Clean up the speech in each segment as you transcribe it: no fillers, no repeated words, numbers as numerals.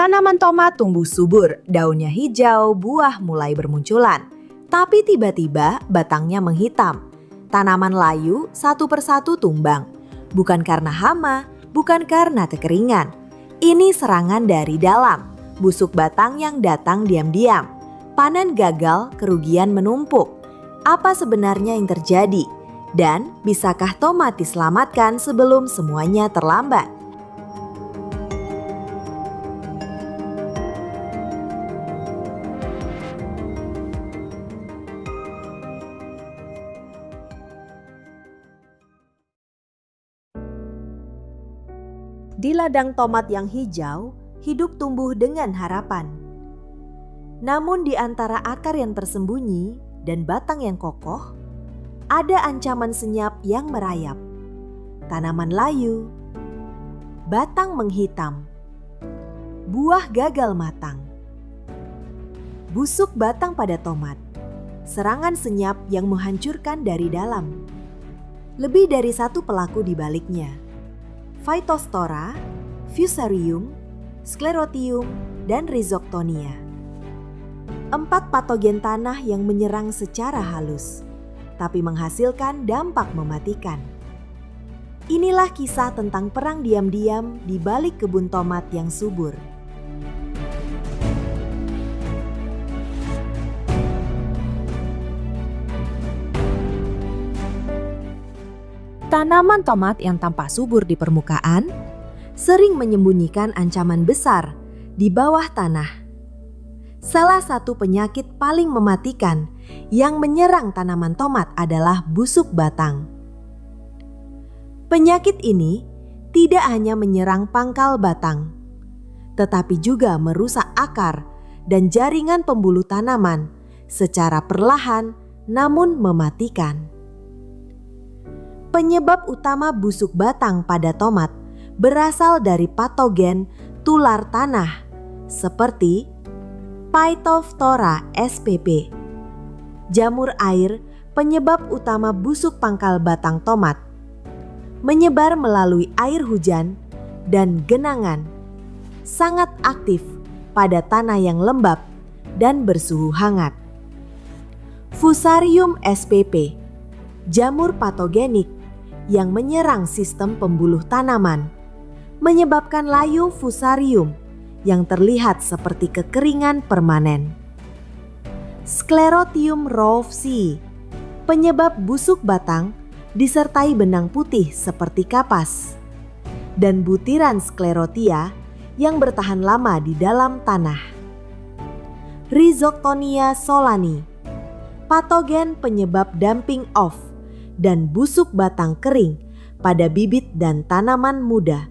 Tanaman tomat tumbuh subur, daunnya hijau, buah mulai bermunculan. Tapi tiba-tiba batangnya menghitam. Tanaman layu satu persatu tumbang. Bukan karena hama, bukan karena kekeringan. Ini serangan dari dalam, busuk batang yang datang diam-diam. Panen gagal, kerugian menumpuk. Apa sebenarnya yang terjadi? Dan bisakah tomat diselamatkan sebelum semuanya terlambat? Di ladang tomat yang hijau, hidup tumbuh dengan harapan. Namun di antara akar yang tersembunyi dan batang yang kokoh, ada ancaman senyap yang merayap. Tanaman layu, batang menghitam, buah gagal matang. Busuk batang pada tomat, serangan senyap yang menghancurkan dari dalam. Lebih dari satu pelaku di baliknya. Phytophthora, Fusarium, Sclerotium, dan Rhizoctonia. 4 patogen tanah yang menyerang secara halus, tapi menghasilkan dampak mematikan. Inilah kisah tentang perang diam-diam di balik kebun tomat yang subur. Tanaman tomat yang tampak subur di permukaan sering menyembunyikan ancaman besar di bawah tanah. Salah satu penyakit paling mematikan yang menyerang tanaman tomat adalah busuk batang. Penyakit ini tidak hanya menyerang pangkal batang, tetapi juga merusak akar dan jaringan pembuluh tanaman secara perlahan namun mematikan. Penyebab utama busuk batang pada tomat berasal dari patogen tular tanah seperti Phytophthora spp. Jamur air penyebab utama busuk pangkal batang tomat. Menyebar melalui air hujan dan genangan. Sangat aktif pada tanah yang lembab dan bersuhu hangat. Fusarium spp. Jamur patogenik yang menyerang sistem pembuluh tanaman, menyebabkan layu fusarium yang terlihat seperti kekeringan permanen. Sclerotium rowsii, penyebab busuk batang disertai benang putih seperti kapas, dan butiran sklerotia yang bertahan lama di dalam tanah. Rhizoctonia solani, patogen penyebab dumping off dan busuk batang kering pada bibit dan tanaman muda.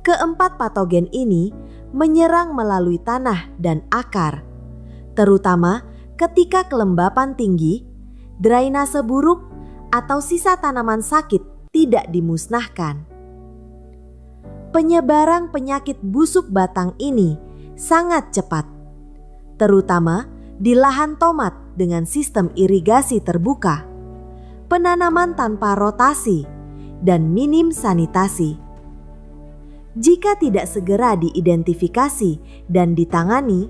Keempat patogen ini menyerang melalui tanah dan akar, terutama ketika kelembapan tinggi, drainase buruk, atau sisa tanaman sakit tidak dimusnahkan. Penyebaran penyakit busuk batang ini sangat cepat, terutama di lahan tomat dengan sistem irigasi terbuka, penanaman tanpa rotasi, dan minim sanitasi. Jika tidak segera diidentifikasi dan ditangani,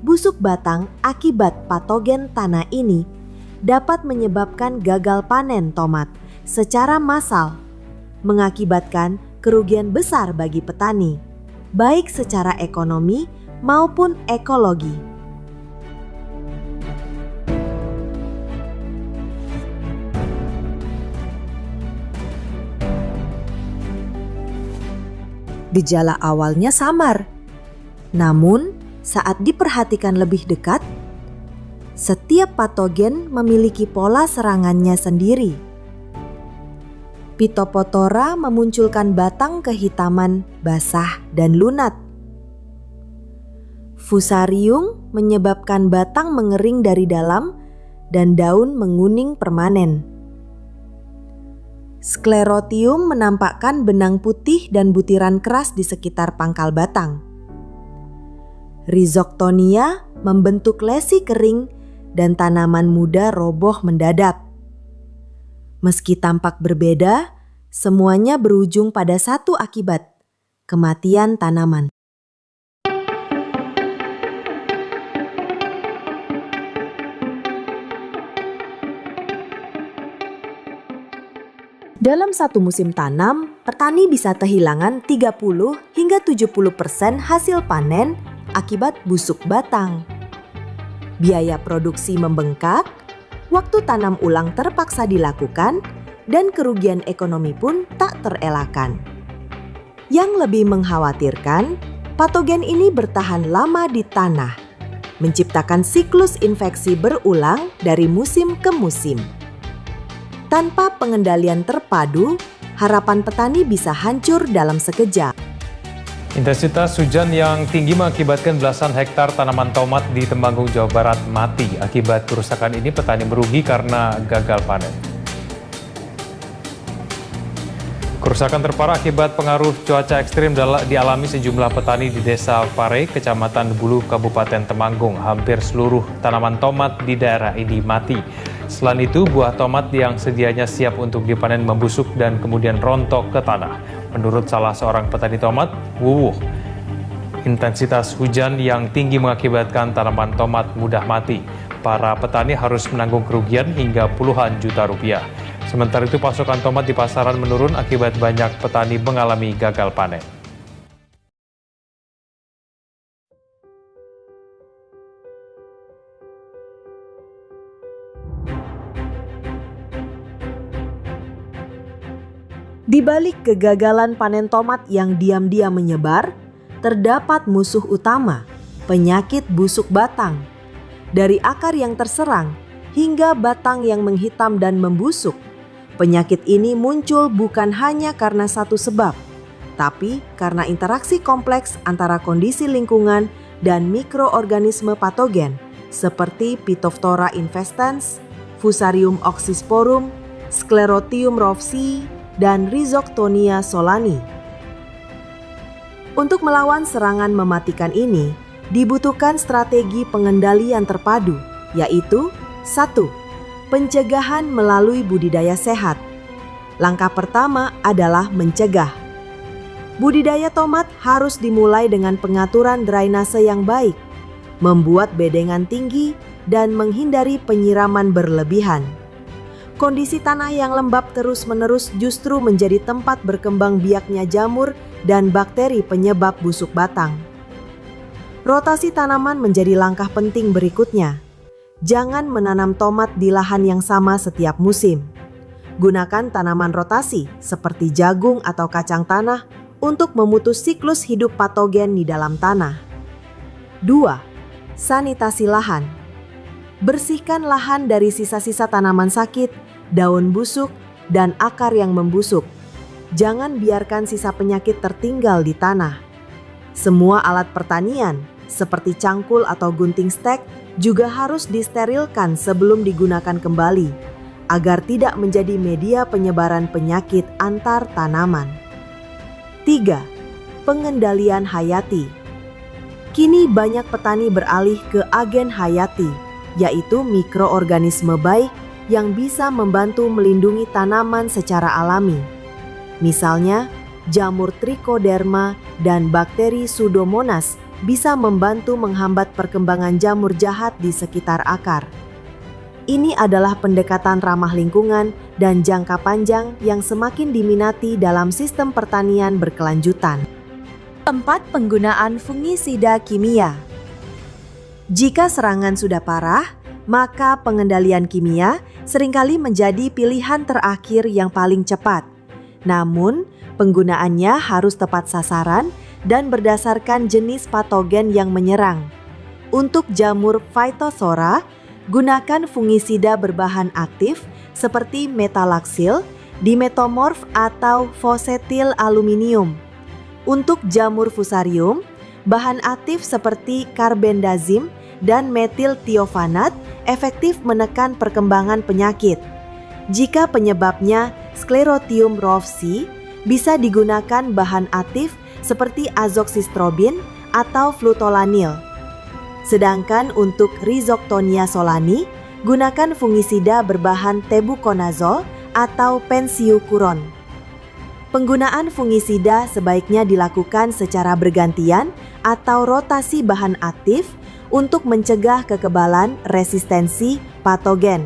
busuk batang akibat patogen tanah ini dapat menyebabkan gagal panen tomat secara massal, mengakibatkan kerugian besar bagi petani, baik secara ekonomi maupun ekologi. Gejala awalnya samar, namun saat diperhatikan lebih dekat, setiap patogen memiliki pola serangannya sendiri. Phytophthora memunculkan batang kehitaman, basah, dan lunat. Fusarium menyebabkan batang mengering dari dalam dan daun menguning permanen. Sclerotium menampakkan benang putih dan butiran keras di sekitar pangkal batang. Rhizoctonia membentuk lesi kering dan tanaman muda roboh mendadak. Meski tampak berbeda, semuanya berujung pada satu akibat, kematian tanaman. Dalam satu musim tanam, petani bisa kehilangan 30 hingga 70% hasil panen akibat busuk batang. Biaya produksi membengkak, waktu tanam ulang terpaksa dilakukan, dan kerugian ekonomi pun tak terelakkan. Yang lebih mengkhawatirkan, patogen ini bertahan lama di tanah, menciptakan siklus infeksi berulang dari musim ke musim. Tanpa pengendalian terpadu, harapan petani bisa hancur dalam sekejap. Intensitas hujan yang tinggi mengakibatkan belasan hektar tanaman tomat di Temanggung, Jawa Barat mati. Akibat kerusakan ini petani merugi karena gagal panen. Kerusakan terparah akibat pengaruh cuaca ekstrim dialami sejumlah petani di Desa Pare, Kecamatan Bulu, Kabupaten Temanggung. Hampir seluruh tanaman tomat di daerah ini mati. Selain itu, buah tomat yang sedianya siap untuk dipanen membusuk dan kemudian rontok ke tanah. Menurut salah seorang petani tomat, Wuwuh, intensitas hujan yang tinggi mengakibatkan tanaman tomat mudah mati. Para petani harus menanggung kerugian hingga puluhan juta rupiah. Sementara itu, pasokan tomat di pasaran menurun akibat banyak petani mengalami gagal panen. Di balik kegagalan panen tomat yang diam-diam menyebar, terdapat musuh utama, penyakit busuk batang. Dari akar yang terserang hingga batang yang menghitam dan membusuk, penyakit ini muncul bukan hanya karena satu sebab, tapi karena interaksi kompleks antara kondisi lingkungan dan mikroorganisme patogen seperti Phytophthora infestans, Fusarium oxysporum, Sclerotium rovsii, dan Rhizoctonia solani. Untuk melawan serangan mematikan ini, dibutuhkan strategi pengendalian terpadu, yaitu 1. Pencegahan melalui budidaya sehat. Langkah pertama adalah mencegah. Budidaya tomat harus dimulai dengan pengaturan drainase yang baik, membuat bedengan tinggi, dan menghindari penyiraman berlebihan. Kondisi tanah yang lembab terus-menerus justru menjadi tempat berkembang biaknya jamur dan bakteri penyebab busuk batang. Rotasi tanaman menjadi langkah penting berikutnya. Jangan menanam tomat di lahan yang sama setiap musim. Gunakan tanaman rotasi seperti jagung atau kacang tanah untuk memutus siklus hidup patogen di dalam tanah. 2. Sanitasi lahan. Bersihkan lahan dari sisa-sisa tanaman sakit, daun busuk, dan akar yang membusuk. Jangan biarkan sisa penyakit tertinggal di tanah. Semua alat pertanian, seperti cangkul atau gunting stek, juga harus disterilkan sebelum digunakan kembali, agar tidak menjadi media penyebaran penyakit antar tanaman. 3. Pengendalian hayati. Kini banyak petani beralih ke agen hayati, yaitu mikroorganisme baik yang bisa membantu melindungi tanaman secara alami. Misalnya, jamur Trichoderma dan bakteri Pseudomonas bisa membantu menghambat perkembangan jamur jahat di sekitar akar. Ini adalah pendekatan ramah lingkungan dan jangka panjang yang semakin diminati dalam sistem pertanian berkelanjutan. 4. Penggunaan fungisida kimia. Jika serangan sudah parah, maka pengendalian kimia seringkali menjadi pilihan terakhir yang paling cepat. Namun, penggunaannya harus tepat sasaran dan berdasarkan jenis patogen yang menyerang. Untuk jamur Phytophthora, gunakan fungisida berbahan aktif seperti metalaxyl, dimetomorf atau fosetil aluminium. Untuk jamur Fusarium, bahan aktif seperti carbendazim dan metil thiofanat efektif menekan perkembangan penyakit. Jika penyebabnya Sclerotium rovsii, bisa digunakan bahan aktif seperti azoxystrobin atau flutolanil. Sedangkan untuk Rhizoctonia solani, gunakan fungisida berbahan tebuconazole atau pensiukuron. Penggunaan fungisida sebaiknya dilakukan secara bergantian atau rotasi bahan aktif untuk mencegah kekebalan resistensi patogen.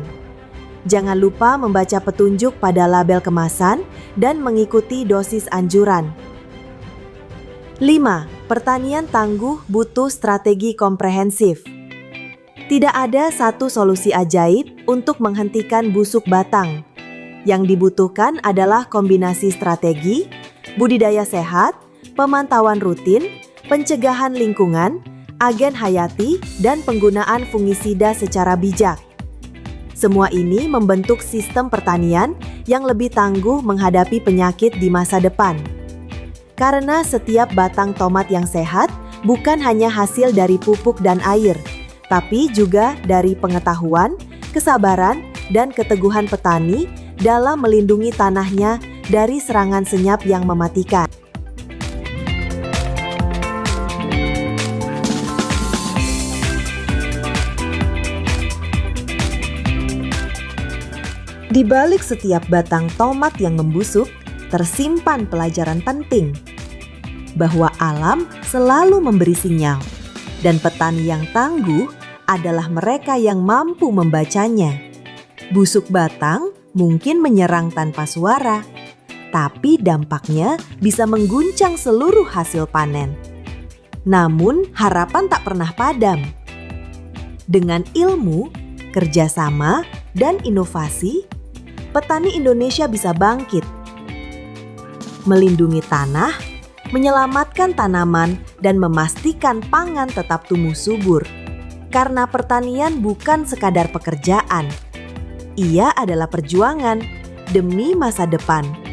Jangan lupa membaca petunjuk pada label kemasan dan mengikuti dosis anjuran. 5. Pertanian tangguh butuh strategi komprehensif. Tidak ada satu solusi ajaib untuk menghentikan busuk batang. Yang dibutuhkan adalah kombinasi strategi, budidaya sehat, pemantauan rutin, pencegahan lingkungan, agen hayati, dan penggunaan fungisida secara bijak. Semua ini membentuk sistem pertanian yang lebih tangguh menghadapi penyakit di masa depan. Karena setiap batang tomat yang sehat bukan hanya hasil dari pupuk dan air, tapi juga dari pengetahuan, kesabaran, dan keteguhan petani dalam melindungi tanahnya dari serangan senyap yang mematikan. Di balik setiap batang tomat yang membusuk, tersimpan pelajaran penting bahwa alam selalu memberi sinyal, dan petani yang tangguh adalah mereka yang mampu membacanya. Busuk batang mungkin menyerang tanpa suara, tapi dampaknya bisa mengguncang seluruh hasil panen. Namun, harapan tak pernah padam. Dengan ilmu, kerjasama, dan inovasi, petani Indonesia bisa bangkit, melindungi tanah, menyelamatkan tanaman, dan memastikan pangan tetap tumbuh subur. Karena pertanian bukan sekadar pekerjaan, ia adalah perjuangan demi masa depan.